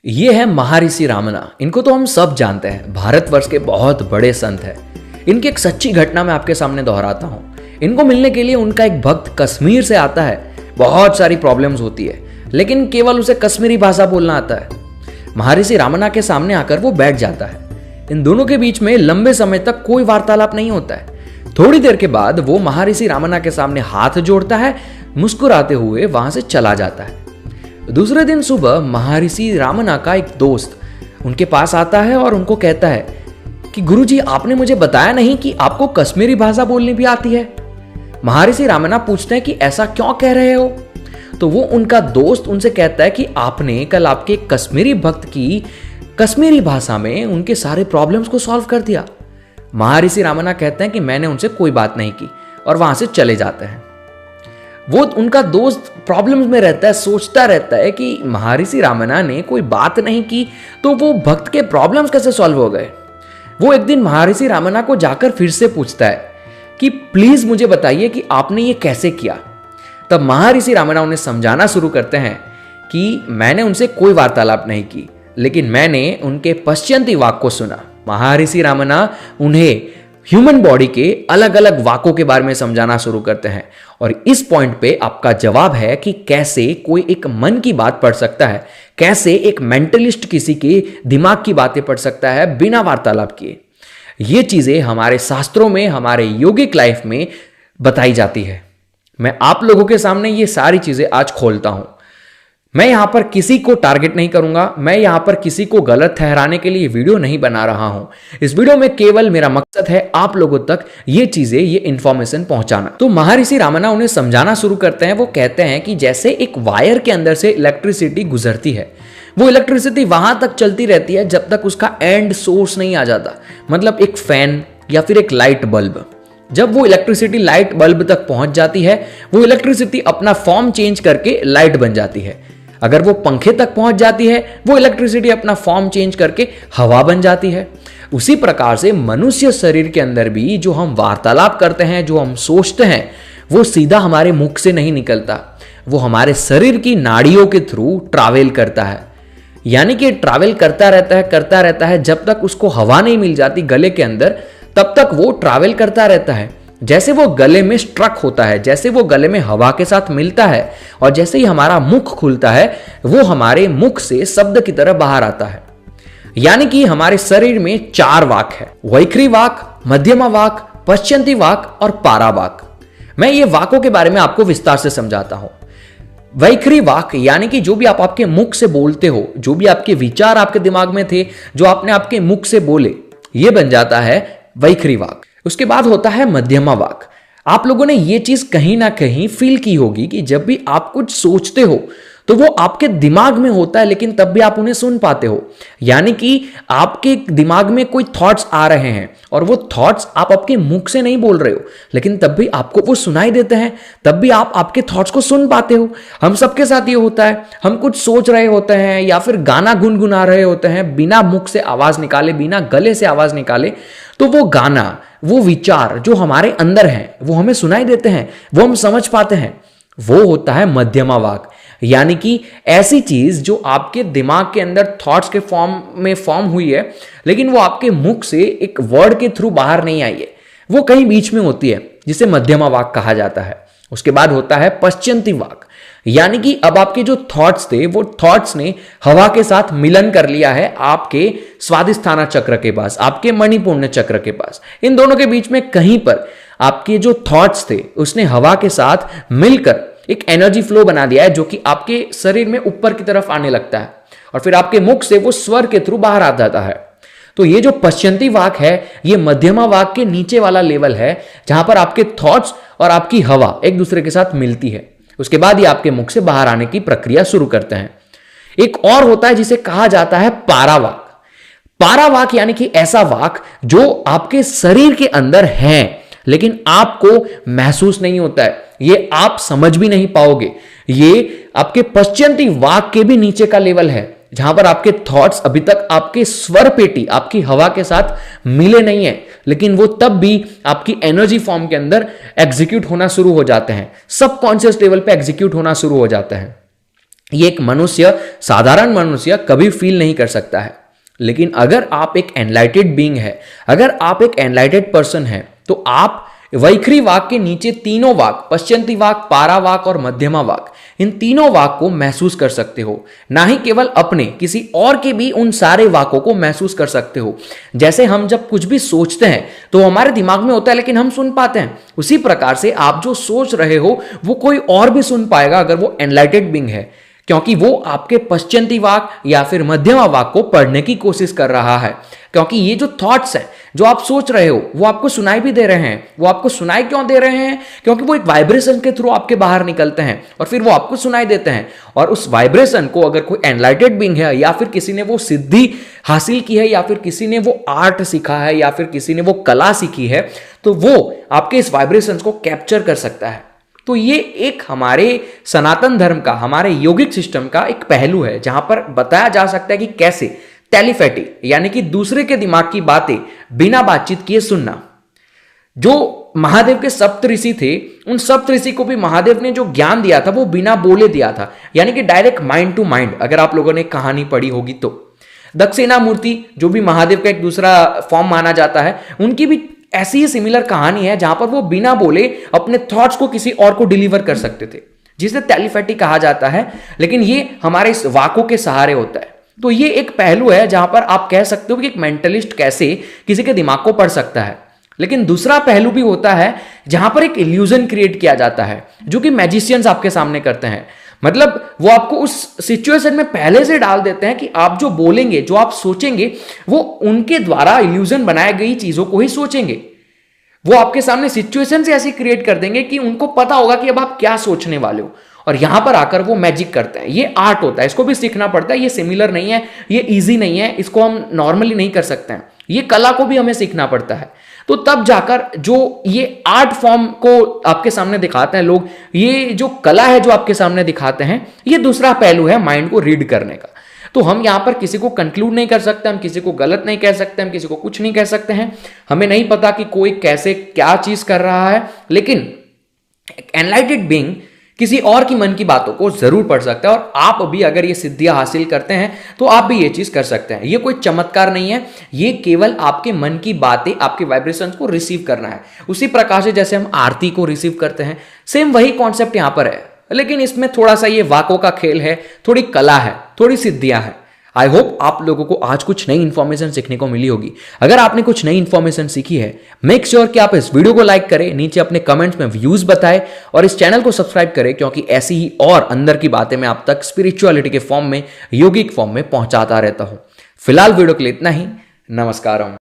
ये है महर्षि रामना। इनको तो हम सब जानते हैं, भारतवर्ष के बहुत बड़े संत हैं। इनकी एक सच्ची घटना मैं आपके सामने दोहराता हूँ। इनको मिलने के लिए उनका एक भक्त कश्मीर से आता है। बहुत सारी प्रॉब्लम्स होती है, लेकिन केवल उसे कश्मीरी भाषा बोलना आता है। महर्षि रामना के सामने आकर वो बैठ जाता है। इन दोनों के बीच में लंबे समय तक कोई वार्तालाप नहीं होता है। थोड़ी देर के बाद वो महर्षि रामना के सामने हाथ जोड़ता है, मुस्कुराते हुए वहां से चला जाता है। दूसरे दिन सुबह महर्षि रामना का एक दोस्त उनके पास आता है और उनको कहता है कि गुरुजी, आपने मुझे बताया नहीं कि आपको कश्मीरी भाषा बोलनी भी आती है। महर्षि रामना पूछते हैं कि ऐसा क्यों कह रहे हो? तो वो उनका दोस्त उनसे कहता है कि आपने कल आपके कश्मीरी भक्त की कश्मीरी भाषा में उनके सारे प्रॉब्लम्स को सॉल्व कर दिया। महर्षि रामना कहते हैं कि मैंने उनसे कोई बात नहीं की और वहां से चले जाते हैं। वो उनका दोस्त प्रॉब्लम्स में रहता है, सोचता रहता है कि महर्षि रामना ने कोई बात नहीं की तो वो भक्त के प्रॉब्लम्स कैसे सॉल्व हो गए। वो एक दिन महर्षि रामना को जाकर फिर से पूछता है कि प्लीज मुझे बताइए कि आपने ये कैसे किया। तब महर्षि रामना उन्हें समझाना शुरू करते हैं कि मैंने उनसे कोई वार्तालाप नहीं की, लेकिन मैंने उनके पश्चंती वाक्य को सुना। महर्षि रामना उन्हें ह्यूमन बॉडी के अलग अलग वाकों के बारे में समझाना शुरू करते हैं। और इस पॉइंट पे आपका जवाब है कि कैसे कोई एक मन की बात पढ़ सकता है, कैसे एक मेंटलिस्ट किसी के दिमाग की बातें पढ़ सकता है बिना वार्तालाप किए। ये चीजें हमारे शास्त्रों में, हमारे योगिक लाइफ में बताई जाती है। मैं आप लोगों के सामने ये सारी चीजें आज खोलता हूं। मैं यहां पर किसी को टारगेट नहीं करूंगा, मैं यहां पर किसी को गलत ठहराने के लिए वीडियो नहीं बना रहा हूं। इस वीडियो में केवल मेरा मकसद है आप लोगों तक ये चीजें, ये इंफॉर्मेशन पहुंचाना। तो महर्षि रामना उन्हें समझाना शुरू करते हैं। वो कहते हैं कि जैसे एक वायर के अंदर से इलेक्ट्रिसिटी गुजरती है, वो इलेक्ट्रिसिटी वहां तक चलती रहती है जब तक उसका एंड सोर्स नहीं आ जाता। मतलब एक फैन या फिर एक लाइट बल्ब, जब वो इलेक्ट्रिसिटी लाइट बल्ब तक पहुंच जाती है, वो इलेक्ट्रिसिटी अपना फॉर्म चेंज करके लाइट बन जाती है। अगर वो पंखे तक पहुंच जाती है, वो इलेक्ट्रिसिटी अपना फॉर्म चेंज करके हवा बन जाती है। उसी प्रकार से मनुष्य शरीर के अंदर भी जो हम वार्तालाप करते हैं, जो हम सोचते हैं, वो सीधा हमारे मुख से नहीं निकलता, वो हमारे शरीर की नाड़ियों के थ्रू ट्रैवल करता है। यानी कि ट्रैवल करता रहता है जब तक उसको हवा नहीं मिल जाती गले के अंदर, तब तक वो ट्रैवल करता रहता है। जैसे वो गले में स्ट्रक होता है, जैसे वो गले में हवा के साथ मिलता है और जैसे ही हमारा मुख खुलता है, वो हमारे मुख से शब्द की तरह बाहर आता है। यानी कि हमारे शरीर में 4 वाक है: वैखरी वाक, मध्यमा वाक, पश्चंती वाक और पारा वाक। मैं ये वाकों के बारे में आपको विस्तार से समझाता हूं। वैखरी वाक यानी कि जो भी आप आपके मुख से बोलते हो, जो भी आपके विचार आपके दिमाग में थे, जो आपने आपके मुख से बोले, ये बन जाता है वैखरी वाक। उसके बाद होता है मध्यमा वाक। आप लोगों ने ये चीज कहीं ना कहीं फील की होगी कि जब भी आप कुछ सोचते हो तो वो आपके दिमाग में होता है, लेकिन तब भी आप उन्हें सुन पाते हो। यानी कि आपके दिमाग में कोई थॉट्स आ रहे हैं और वो थॉट्स आप आपके मुख से नहीं बोल रहे हो, लेकिन तब भी आपको वो सुनाई देते हैं, तब भी आप आपके थॉट्स को सुन पाते हो। हम सबके साथ ये होता है। हम कुछ सोच रहे होते हैं या फिर गाना गुनगुना रहे होते हैं, बिना मुख से आवाज निकाले, बिना गले से आवाज निकाले, तो वो गाना, वो विचार जो हमारे अंदर हैं, वो हमें सुनाई देते हैं, वो हम समझ पाते हैं। वो होता है मध्यमा वाक। यानी कि ऐसी चीज जो आपके दिमाग के अंदर थॉट्स के फॉर्म में फॉर्म हुई है, लेकिन वो आपके मुख से एक वर्ड के थ्रू बाहर नहीं आई है, वो कहीं बीच में होती है, जिसे मध्यमा वाक कहा जाता है। उसके बाद होता है पश्चंती वाक। यानी कि अब आपके जो थॉट्स थे, वो थॉट्स ने हवा के साथ मिलन कर लिया है आपके स्वादिष्ठाना चक्र के पास, आपके मणिपुण्य चक्र के पास। इन दोनों के बीच में कहीं पर आपके जो थॉट्स थे, उसने हवा के साथ मिलकर एक एनर्जी फ्लो बना दिया है, जो कि आपके शरीर में ऊपर की तरफ आने लगता है और फिर आपके मुख से वो स्वर के थ्रू बाहर आ जाता है। तो ये जो पश्चंती वाक है, ये मध्यमा वाक के नीचे वाला लेवल है, जहां पर आपके थॉट्स और आपकी हवा एक दूसरे के साथ मिलती है। उसके बाद ये आपके मुख से बाहर आने की प्रक्रिया शुरू करते हैं। एक और होता है जिसे कहा जाता है पारावाक। पारावाक यानी कि ऐसा वाक जो आपके शरीर के अंदर है, लेकिन आपको महसूस नहीं होता है, ये आप समझ भी नहीं पाओगे। ये आपके पश्चंती वाक के भी नीचे का लेवल है, जहां पर आपके थॉट्स अभी तक आपके स्वर पेटी, आपकी हवा के साथ मिले नहीं है, लेकिन वो तब भी आपकी एनर्जी फॉर्म के अंदर एग्जीक्यूट होना शुरू हो जाते हैं, सबकॉन्शियस लेवल पे एग्जीक्यूट होना शुरू हो जाता है। ये एक मनुष्य, साधारण मनुष्य कभी फील नहीं कर सकता है। लेकिन अगर आप एक एनलाइटेड बीइंग है, अगर आप एक एनलाइटेड पर्सन है, तो आप वैखरी वाक के नीचे तीनों वाक, पश्चंती वाक, पारा वाक और मध्यमा वाक, इन तीनों वाक को महसूस कर सकते हो। ना ही केवल अपने, किसी और के भी उन सारे वाकों को महसूस कर सकते हो। जैसे हम जब कुछ भी सोचते हैं तो हमारे दिमाग में होता है लेकिन हम सुन पाते हैं, उसी प्रकार से आप जो सोच रहे हो वो कोई और भी सुन पाएगा अगर वो एनलाइटेड बीइंग है, क्योंकि वो आपके पश्चंती वाक या फिर मध्यमा वाक को पढ़ने की कोशिश कर रहा है। क्योंकि ये जो थॉट्स हैं, जो आप सोच रहे हो, वो आपको सुनाई भी दे रहे हैं। वो आपको सुनाई क्यों दे रहे हैं? क्योंकि वो एक वाइब्रेशन के थ्रू आपके बाहर निकलते हैं और फिर वो आपको सुनाई देते हैं। और उस वाइब्रेशन को अगर कोई एनलाइटेड बीइंग है, या फिर किसी ने वो सिद्धि हासिल की है, या फिर किसी ने वो आर्ट सीखा है, या फिर किसी ने वो कला सीखी है, तो वो आपके इस वाइब्रेशन को कैप्चर कर सकता है। तो ये एक हमारे सनातन धर्म का, हमारे योगिक सिस्टम का एक पहलू है, जहां पर बताया जा सकता है कि कैसे टेलीपैथी, यानी कि दूसरे के दिमाग की बातें बिना बातचीत किए सुनना। जो महादेव के सप्तऋषि थे, उन सप्तऋषि को भी महादेव ने जो ज्ञान दिया था वो बिना बोले दिया था, यानी कि डायरेक्ट माइंड टू माइंड। अगर आप लोगों ने कहानी पढ़ी होगी तो दक्षिणामूर्ति, जो भी महादेव का एक दूसरा फॉर्म माना जाता है, उनकी भी ऐसी ही सिमिलर कहानी है जहां पर वो बिना बोले अपने थॉट्स को किसी और को डिलीवर कर सकते थे, जिसे टेलीपैथी कहा जाता है। लेकिन ये हमारे इस वाकों के सहारे होता है। तो ये एक पहलू है जहां पर आप कह सकते हो कि एक मेंटलिस्ट कैसे किसी के दिमाग को पढ़ सकता है। लेकिन दूसरा पहलू भी होता है जहां पर एक इल्यूजन क्रिएट किया जाता है, जो कि मैजिशियंस आपके सामने करते हैं। मतलब वो आपको उस सिचुएशन में पहले से डाल देते हैं कि आप जो बोलेंगे, जो आप सोचेंगे, वो उनके द्वारा इल्यूजन बनाई गई चीजों को ही सोचेंगे। वो आपके सामने सिचुएशन से ऐसी क्रिएट कर देंगे कि उनको पता होगा कि अब आप क्या सोचने वाले हो, और यहां पर आकर वो मैजिक करते हैं। ये आर्ट होता है, इसको भी सीखना पड़ता है। ये सिमिलर नहीं है, ये इजी नहीं है, इसको हम नॉर्मली नहीं कर सकते हैं। ये कला को भी हमें सीखना पड़ता है। तो तब जाकर जो ये आर्ट फॉर्म को आपके सामने दिखाते हैं लोग, ये जो कला है जो आपके सामने दिखाते हैं, ये दूसरा पहलू है माइंड को रीड करने का। तो हम यहां पर किसी को कंक्लूड नहीं कर सकते, हम किसी को गलत नहीं कह सकते, हम किसी को कुछ नहीं कह सकते हैं। हमें नहीं पता कि कोई कैसे क्या चीज कर रहा है, लेकिन एनलाइटेड बीइंग किसी और की मन की बातों को जरूर पढ़ सकता है। और आप भी अगर ये सिद्धियां हासिल करते हैं तो आप भी ये चीज कर सकते हैं। ये कोई चमत्कार नहीं है, ये केवल आपके मन की बातें, आपके वाइब्रेशंस को रिसीव करना है। उसी प्रकार से जैसे हम आरती को रिसीव करते हैं, सेम वही कॉन्सेप्ट यहां पर है। लेकिन इसमें थोड़ा सा ये वाकों का खेल है, थोड़ी कला है, थोड़ी सिद्धियां हैं। आई होप आप लोगों को आज कुछ नई इंफॉर्मेशन सीखने को मिली होगी। अगर आपने कुछ नई इंफॉर्मेशन सीखी है, मेक श्योर कि आप इस वीडियो को लाइक करें, नीचे अपने कमेंट्स में व्यूज बताएं और इस चैनल को सब्सक्राइब करें, क्योंकि ऐसी ही और अंदर की बातें मैं आप तक स्पिरिचुअलिटी के फॉर्म में, योगिक फॉर्म में पहुंचाता रहता हूं। फिलहाल वीडियो के लिए इतना ही। नमस्कार।